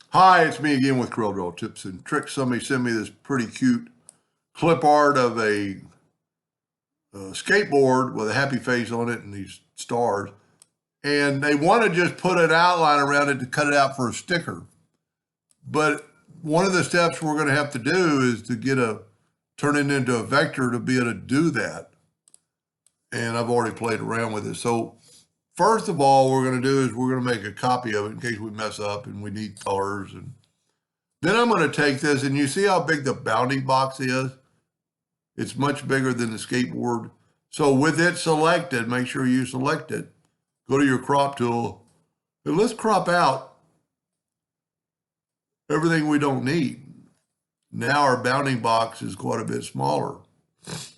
Hi, it's me again with Corel Draw Tips and Tricks. Somebody sent me this pretty cute clip art of a skateboard with a happy face on it and these stars. And they want to just put an outline around it to cut it out for a sticker. But one of the steps we're going to have to do is to turn it into a vector to be able to do that. And I've already played around with it. So first of all, we're going to do is we're going to make a copy of it in case we mess up and we need colors. And then I'm going to take this, and you see how big the bounding box is? It's much bigger than the skateboard. So with it selected, make sure you select it. Go to your crop tool, and let's crop out everything we don't need. Now our bounding box is quite a bit smaller.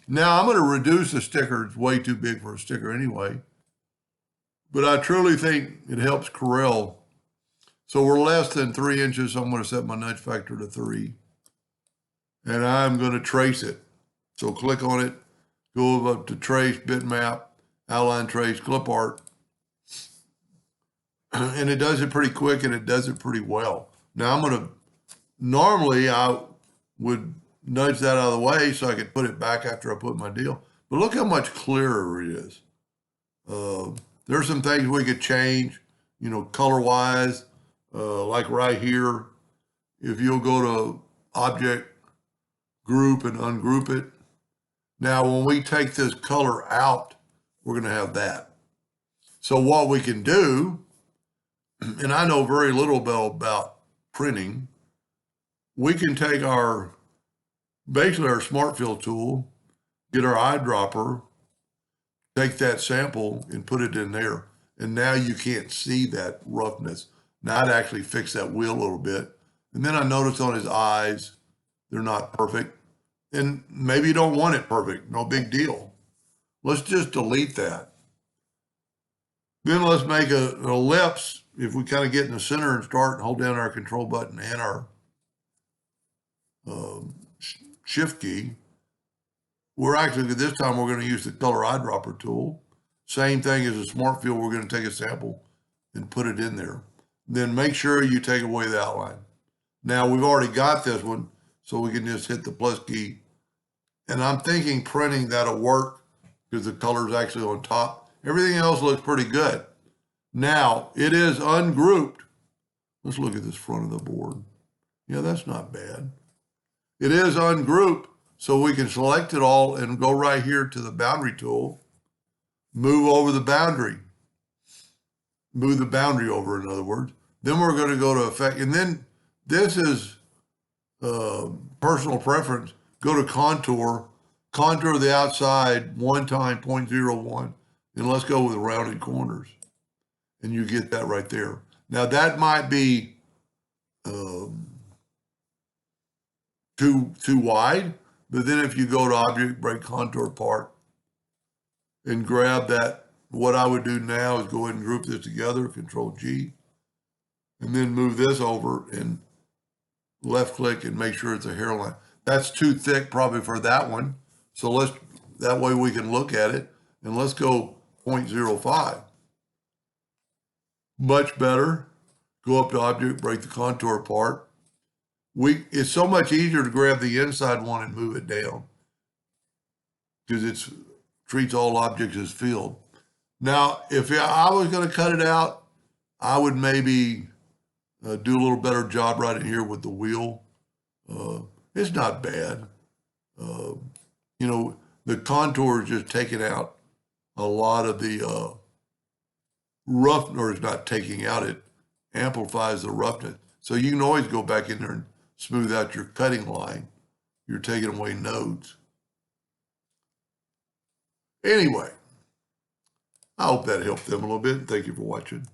Now I'm going to reduce the sticker. It's way too big for a sticker anyway. But I truly think it helps Corel. So we're less than 3 inches, so I'm going to set my nudge factor to 3. And I'm going to trace it. So click on it, go up to trace, bitmap, outline trace, clip art. And it does it pretty quick and it does it pretty well. Now normally I would nudge that out of the way so I could put it back after I put my deal. But look how much clearer it is. There's some things we could change, color-wise, like right here. If you'll go to Object, Group, and ungroup it. Now, when we take this color out, we're going to have that. So what we can do, and I know very little about printing, we can take basically our Smart Fill tool, get our eyedropper, take that sample and put it in there. And now you can't see that roughness. Now I'd actually fix that wheel a little bit. And then I noticed on his eyes, they're not perfect. And maybe you don't want it perfect, no big deal. Let's just delete that. Then let's make an ellipse. If we kind of get in the center and start and hold down our control button and our shift key, this time we're going to use the color eyedropper tool. Same thing as a Smart Fill, we're going to take a sample and put it in there. Then make sure you take away the outline. Now we've already got this one, so we can just hit the plus key. And I'm thinking printing that'll work because the color is actually on top. Everything else looks pretty good. Now it is ungrouped. Let's look at this front of the board. Yeah, that's not bad. It is ungrouped, so we can select it all and go right here to the boundary tool, move over the boundary. Move the boundary over, in other words. Then we're going to go to effect, and then this is personal preference. Go to contour the outside 1 time 0.01, and let's go with rounded corners. And you get that right there. Now that might be too wide, but then if you go to Object, Break Contour Part, and grab that, what I would do now is go ahead and group this together, Control G, and then move this over and left click and make sure it's a hairline. That's too thick probably for that one. So that way we can look at it, and let's go 0.05. Much better. Go up to Object, Break the Contour Part. It's so much easier to grab the inside one and move it down because it treats all objects as filled. Now, if I was going to cut it out, I would maybe do a little better job right in here with the wheel. It's not bad. The contour is just taking out a lot of the rough, or it's not taking out, it amplifies the roughness. So you can always go back in there and smooth out your cutting line. You're taking away nodes. Anyway, I hope that helped them a little bit. Thank you for watching.